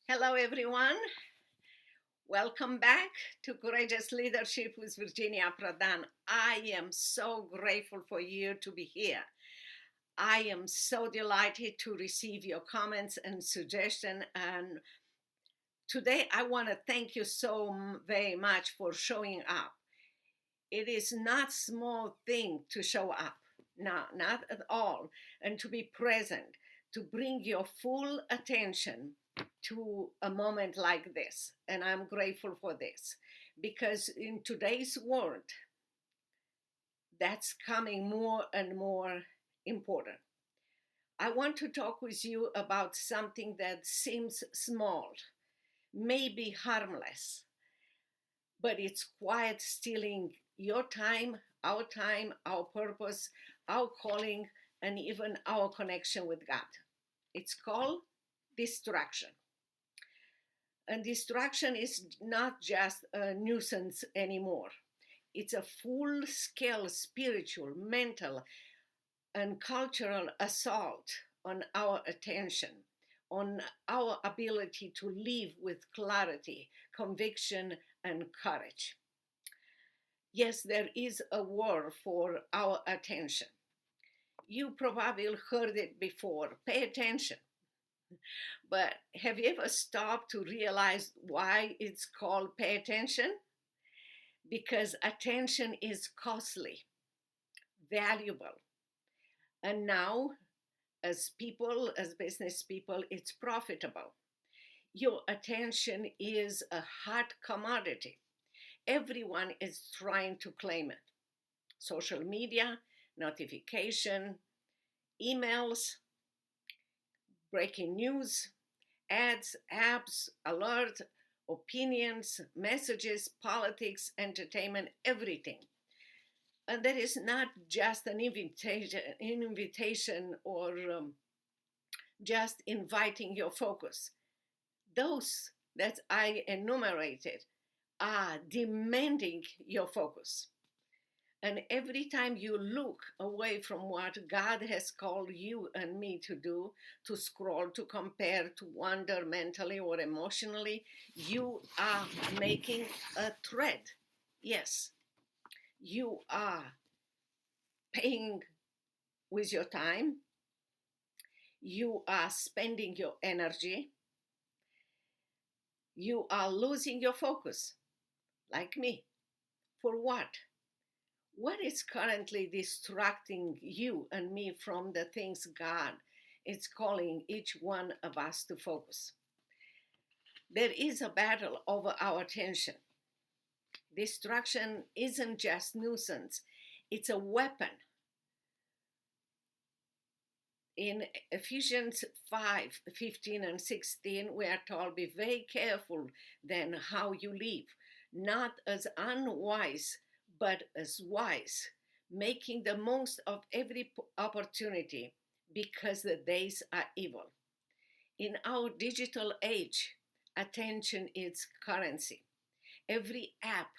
Hello, everyone. Welcome back to Courageous Leadership with Virginia Prodan. I am so grateful for you to be here. I am so delighted to receive your comments and suggestions. And today, I want to thank you so very much for showing up. It is not small thing to show up. No, not at all. And to be present, to bring your full attention to a moment like this. And I'm grateful for this because in today's world, that's coming more and more important. I want to talk with you about something that seems small, maybe harmless, but it's quite stealing your time, our purpose, our calling, and even our connection with God. It's called distraction. And distraction is not just a nuisance anymore. It's a full scale spiritual, mental, and cultural assault on our attention, on our ability to live with clarity, conviction, and courage. Yes, there is a war for our attention. You probably heard it before. Pay attention. But have you ever stopped to realize why it's called pay attention? Because attention is costly, valuable. And now, as people, as business people, it's profitable. Your attention is a hot commodity. Everyone is trying to claim it. Social media, notification, emails, breaking news, ads, apps, alert, opinions, messages, politics, entertainment, everything. And that is not just an invitation or just inviting your focus. Those that I enumerated are demanding your focus. And every time you look away from what God has called you and me to do, to scroll, to compare, to wander mentally or emotionally, you are making a threat. Yes, you are paying with your time, you are spending your energy, you are losing your focus, like me. For what? What is currently distracting you and me from the things God is calling each one of us to focus? There is a battle over our attention. Distraction isn't just nuisance, it's a weapon. In Ephesians 5:15 and 16, we are told, be very careful then how you live, not as unwise, but as wise, making the most of every opportunity because the days are evil. In our digital age, attention is currency. Every app,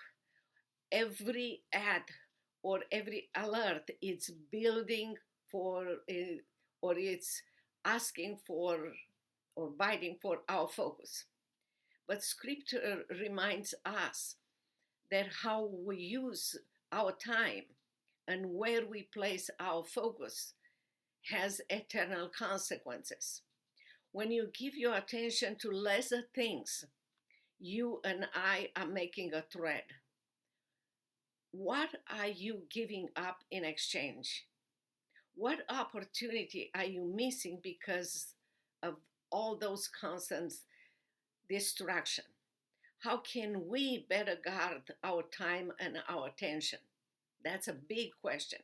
every ad, or every alert is building for, or it's asking for, or biting for our focus. But scripture reminds us that how we use our time and where we place our focus has eternal consequences. When you give your attention to lesser things, you and I are making a thread. What are you giving up in exchange? What opportunity are you missing because of all those constant distraction? How can we better guard our time and our attention? That's a big question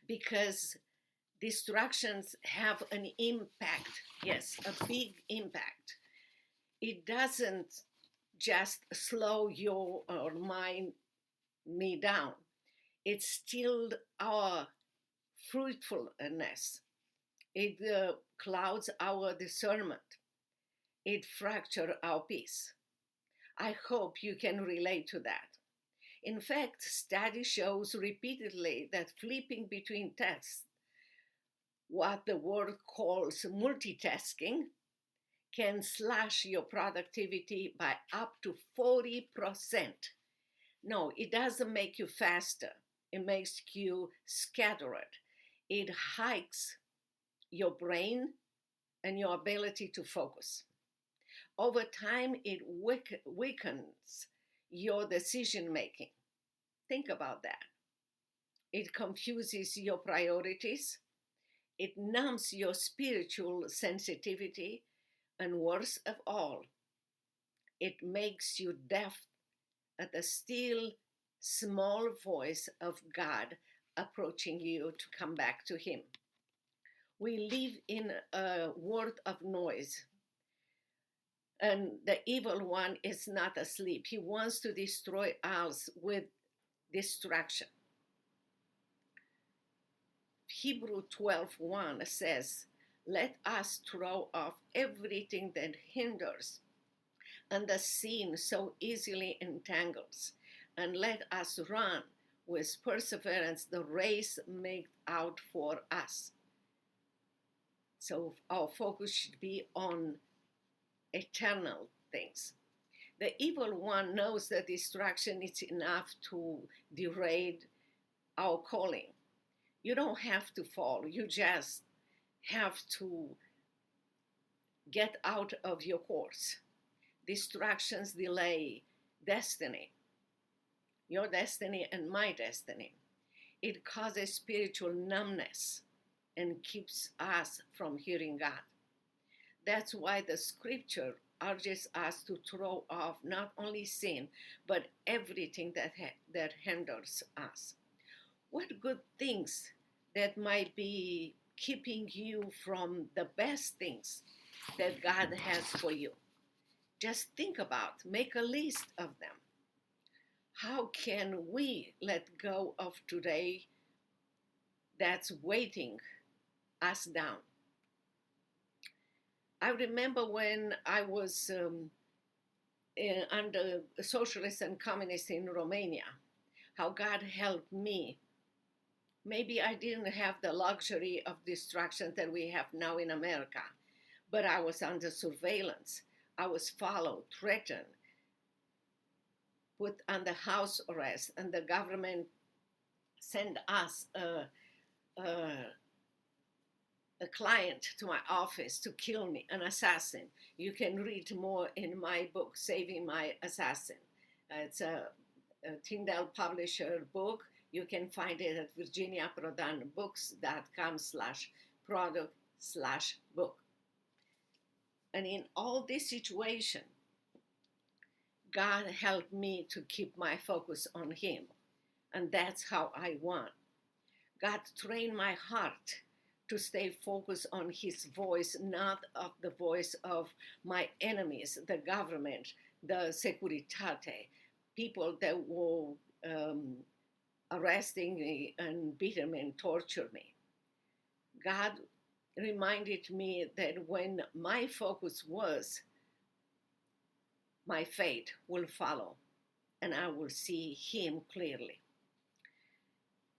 because distractions have an impact. Yes, a big impact. It doesn't just slow your or me down. It steals our fruitfulness. It clouds our discernment. It fractures our peace. I hope you can relate to that. In fact, study shows repeatedly that flipping between tasks, what the world calls multitasking, can slash your productivity by up to 40%. No, it doesn't make you faster. It makes you scattered. It hikes your brain and your ability to focus. Over time, it weakens your decision making. Think about that. It confuses your priorities. It numbs your spiritual sensitivity. And worst of all, it makes you deaf at the still small voice of God approaching you to come back to Him. We live in a world of noise, and the evil one is not asleep. He wants to destroy us with distraction. Hebrew 12:1 says, "Let us throw off everything that hinders and the sin so easily entangles, and let us run with perseverance the race made out for us." So our focus should be on eternal things. The evil one knows that distraction is enough to derail our calling. You don't have to fall, you just have to get out of your course. Distractions delay destiny, your destiny and my destiny. It causes spiritual numbness and keeps us from hearing God. That's why the scripture urges us to throw off not only sin, but everything that hinders us. What good things that might be keeping you from the best things that God has for you? Just think about, make a list of them. How can we let go of today that's weighting us down? I remember when I was under socialists and communists in Romania, how God helped me. Maybe I didn't have the luxury of distractions that we have now in America, but I was under surveillance. I was followed, threatened, put under house arrest, and the government sent us a client to my office to kill me, an assassin. You can read more in my book, Saving My Assassin. It's a Tyndale publisher book. You can find it at virginiaprodanbooks.com/product/book. And in all this situation, God helped me to keep my focus on Him. And that's how I won. God trained my heart to stay focused on His voice, not of the voice of my enemies, the government, the Securitate, people that were arresting me and beating me and torture me. God reminded me that when my focus was, my faith will follow and I will see Him clearly.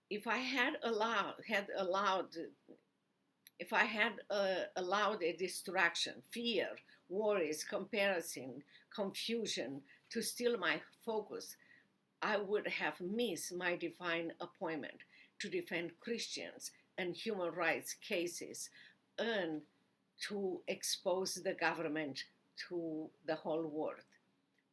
If I had allowed a distraction, fear, worries, comparison, confusion to steal my focus, I would have missed my divine appointment to defend Christians and human rights cases and to expose the government to the whole world.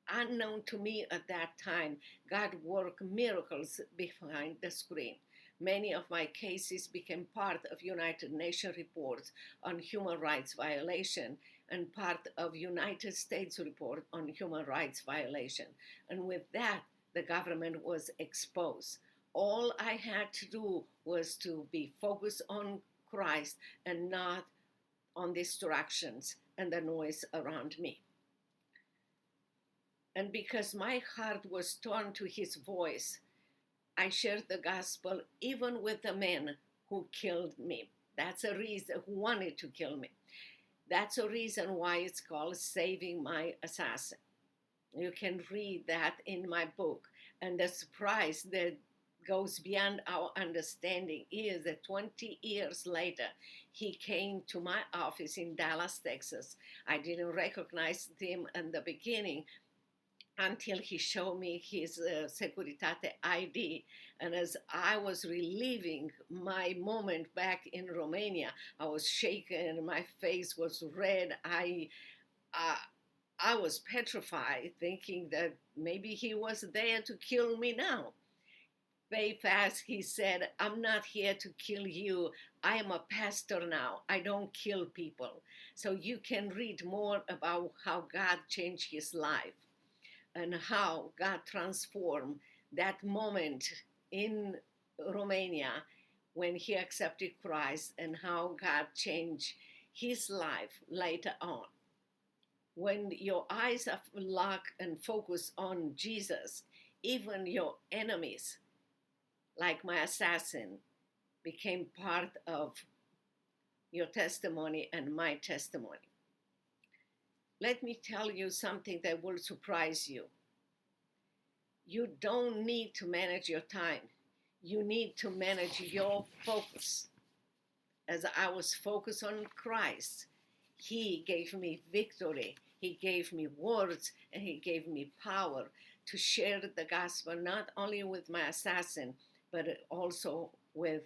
Unknown to me at that time, God worked miracles behind the screen. Many of my cases became part of United Nations reports on human rights violation and part of United States report on human rights violation. And with that, the government was exposed. All I had to do was to be focused on Christ and not on distractions and the noise around me. And because my heart was turned to His voice, I shared the gospel even with the men who killed me. That's a reason, who wanted to kill me. That's a reason why it's called Saving My Assassin. You can read that in my book. And the surprise that goes beyond our understanding is that 20 years later, he came to my office in Dallas, Texas. I didn't recognize him in the beginning until he showed me his Securitate ID. And as I was reliving my moment back in Romania, I was shaken, my face was red. Uh, I was petrified, thinking that maybe he was there to kill me now. Very fast, he said, I'm not here to kill you. I am a pastor now. I don't kill people. So you can read more about how God changed his life and how God transformed that moment in Romania when he accepted Christ, and how God changed his life later on. When your eyes are locked and focused on Jesus, even your enemies, like my assassin, became part of your testimony and my testimony. Let me tell you something that will surprise you. You don't need to manage your time. You need to manage your focus. As I was focused on Christ, he gave me victory. He gave me words, and he gave me power to share the gospel, not only with my assassin, but also with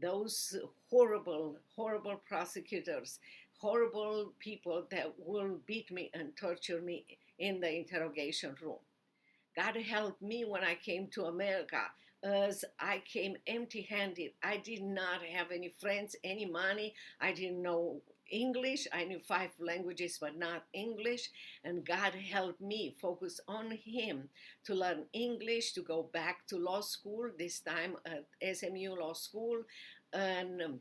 those horrible, horrible prosecutors, horrible people that will beat me and torture me in the interrogation room. God helped me when I came to America, as I came empty handed. I did not have any friends, any money. I didn't know English. I knew 5 languages, but not English. And God helped me focus on Him to learn English, to go back to law school, this time at SMU Law School, and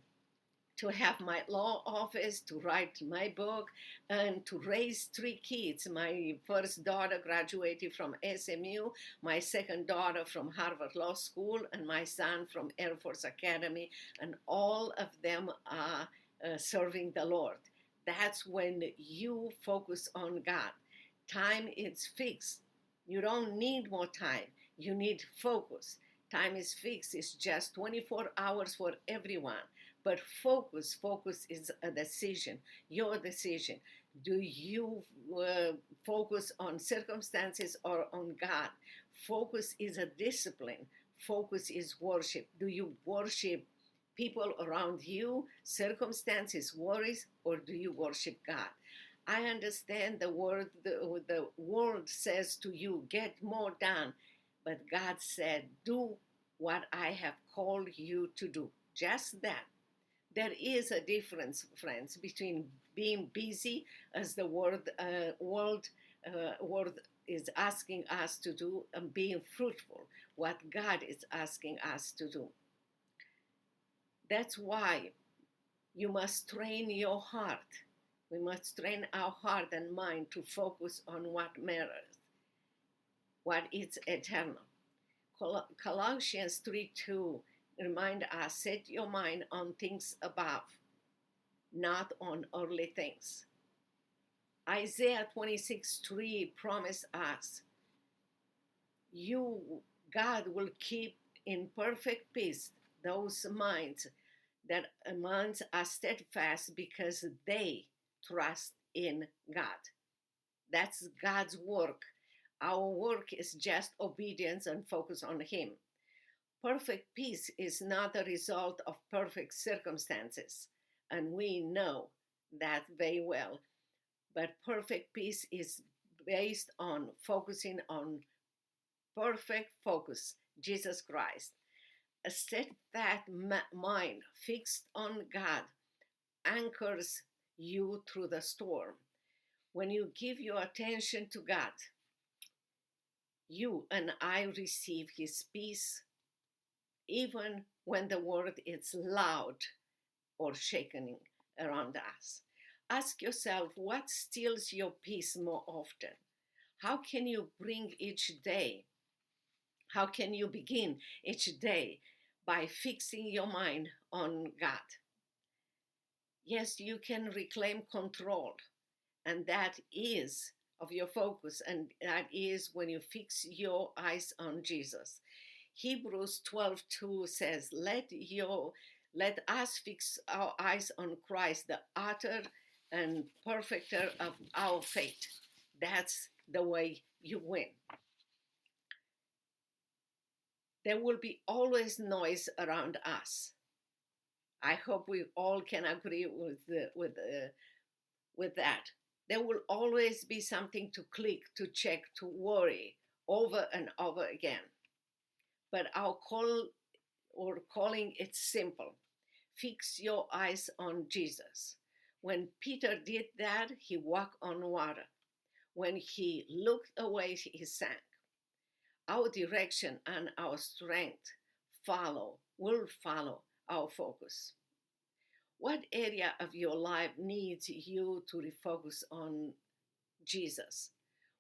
to have my law office, to write my book, and to raise 3 kids. My first daughter graduated from SMU, my second daughter from Harvard Law School, and my son from Air Force Academy, and all of them are serving the Lord. That's when you focus on God. Time is fixed. You don't need more time. You need focus. Time is fixed. It's just 24 hours for everyone. But focus is a decision, your decision. Do you focus on circumstances or on God? Focus is a discipline. Focus is worship. Do you worship people around you, circumstances, worries, or do you worship God? I understand the world says to you, get more done. But God said, do what I have called you to do. Just that. There is a difference, friends, between being busy, as the world is asking us to do, and being fruitful, what God is asking us to do. That's why you must train your heart. We must train our heart and mind to focus on what matters, what is eternal. Colossians 3:2 remind us, set your mind on things above, not on earthly things. Isaiah 26:3 promise us, God will keep in perfect peace those minds are steadfast because they trust in God. That's God's work. Our work is just obedience and focus on Him. Perfect peace is not a result of perfect circumstances, and we know that very well. But perfect peace is based on focusing on perfect focus, Jesus Christ. A steadfast mind fixed on God anchors you through the storm. When you give your attention to God, you and I receive His peace, even when the world is loud or shaking around us. Ask yourself, what steals your peace more often? How can you bring each day? How can you begin each day by fixing your mind on God? Yes, you can reclaim control, and that is of your focus, and that is when you fix your eyes on Jesus. Hebrews 12:2 says, let us fix our eyes on Christ, the author and perfecter of our faith. That's the way you win. There will be always noise around us. I hope we all can agree with that. There will always be something to click, to check, to worry over and over again. But our calling it's simple. Fix your eyes on Jesus. When Peter did that, he walked on water. When he looked away, he sank. Our direction and our strength will follow our focus. What area of your life needs you to refocus on Jesus?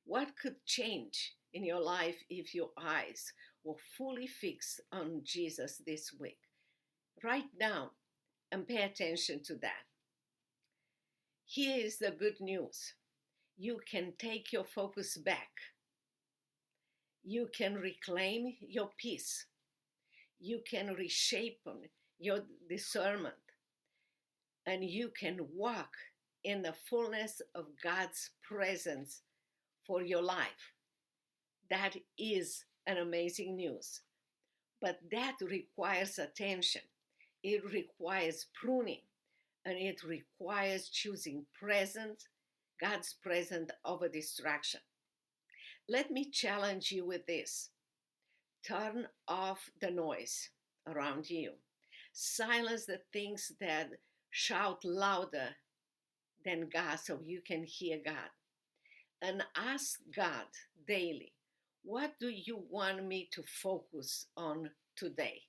What could change in your life if your eyes were fully fixed on Jesus this week? Write down and pay attention to that. Here is the good news. You can take your focus back. You can reclaim your peace. You can reshape your discernment. And you can walk in the fullness of God's presence for your life. That is an amazing news. But that requires attention. It requires pruning. And it requires choosing God's presence over distraction. Let me challenge you with this. Turn off the noise around you. Silence the things that shout louder than God so you can hear God. And ask God daily, what do you want me to focus on today?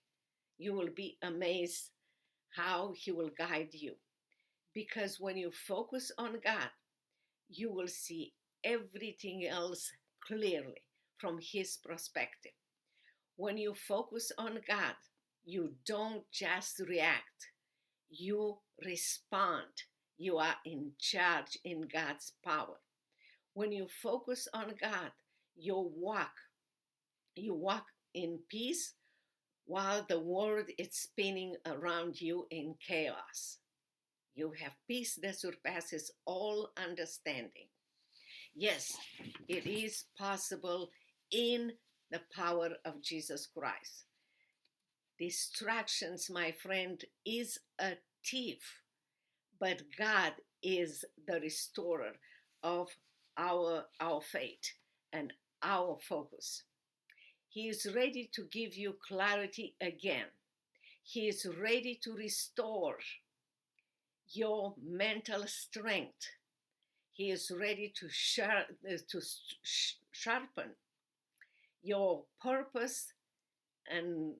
You will be amazed how He will guide you. Because when you focus on God, you will see everything else clearly from His perspective. When you focus on God, you don't just react, you respond. You are in charge in God's power. When you focus on God, you walk in peace while the world is spinning around you in chaos. You have peace that surpasses all understanding. Yes, it is possible in the power of Jesus Christ. Distractions, my friend, is a thief, but God is the restorer of our faith and our focus. He is ready to give you clarity again. He is ready to restore your mental strength. He is ready to sharpen your purpose and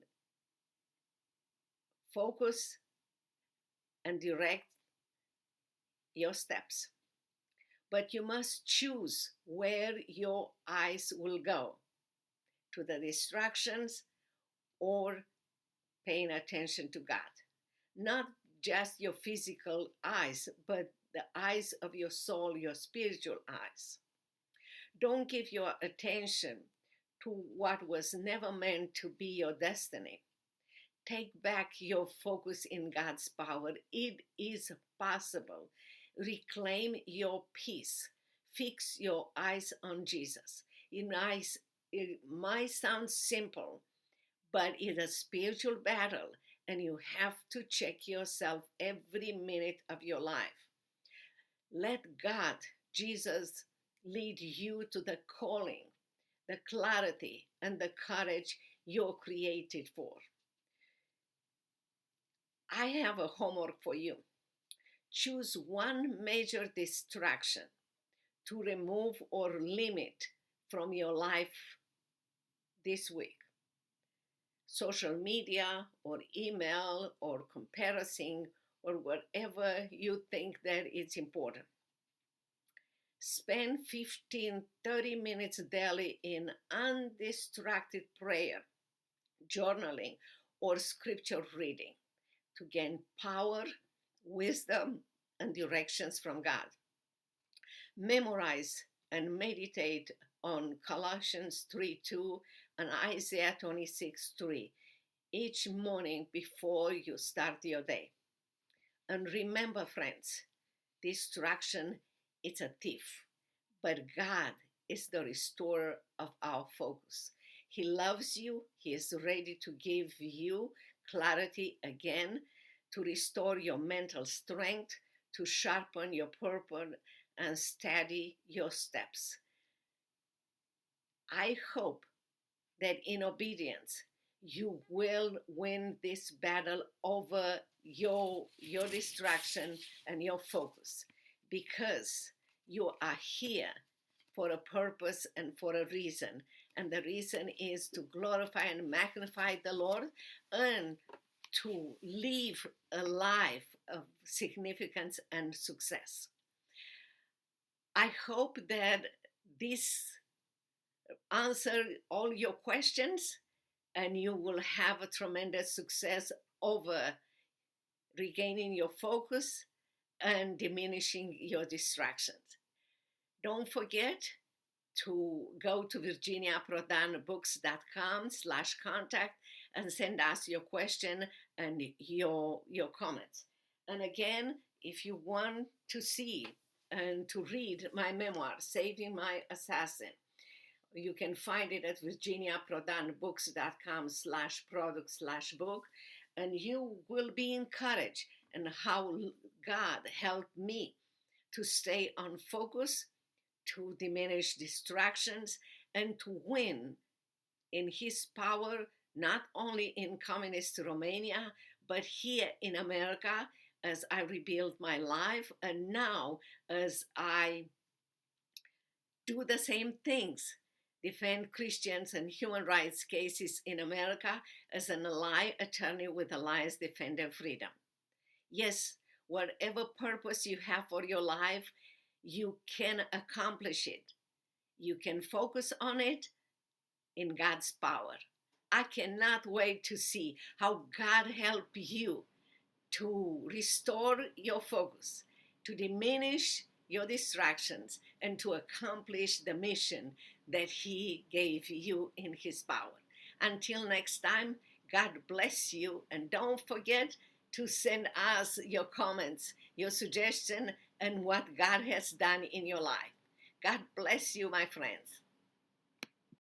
focus and direct your steps. But you must choose where your eyes will go, to the distractions or paying attention to God. Not just your physical eyes, but the eyes of your soul, your spiritual eyes. Don't give your attention to what was never meant to be your destiny. Take back your focus in God's power. It is possible. Reclaim your peace. Fix your eyes on Jesus. It might sound simple, but it's a spiritual battle, and you have to check yourself every minute of your life. Let God, Jesus, lead you to the calling, the clarity, and the courage you're created for. I have a homework for you. Choose one major distraction to remove or limit from your life this week. Social media or email or comparison or whatever you think that it's important. Spend 15-30 minutes daily in undistracted prayer, journaling, or scripture reading to gain power, wisdom, and directions from God. Memorize and meditate on Colossians 3:2, and Isaiah 26:3 each morning before you start your day. And remember, friends, distraction is a thief, but God is the restorer of our focus. He loves you. He is ready to give you clarity again, to restore your mental strength, to sharpen your purpose and steady your steps. I hope that in obedience you will win this battle over your distraction and your focus, because you are here for a purpose and for a reason, and the reason is to glorify and magnify the Lord and to live a life of significance and success. I hope that this answer all your questions, and you will have a tremendous success over regaining your focus and diminishing your distractions. Don't forget to go to virginiaprodanbooks.com/contact and send us your question and your comments. And again, if you want to see and to read my memoir, Saving My Assassin, you can find it at virginiaprodanbooks.com/product/book, and you will be encouraged in how God helped me to stay on focus, to diminish distractions, and to win in His power, not only in communist Romania, but here in America as I rebuild my life, and now as I do the same things, defend Christians and human rights cases in America as an ally attorney with Alliance Defender Freedom. Yes, whatever purpose you have for your life, you can accomplish it. You can focus on it in God's power. I cannot wait to see how God help you to restore your focus, to diminish your distractions, and to accomplish the mission that He gave you in His power. Until next time, God bless you, and don't forget to send us your comments, your suggestion, and what God has done in your life. God bless you, my friends.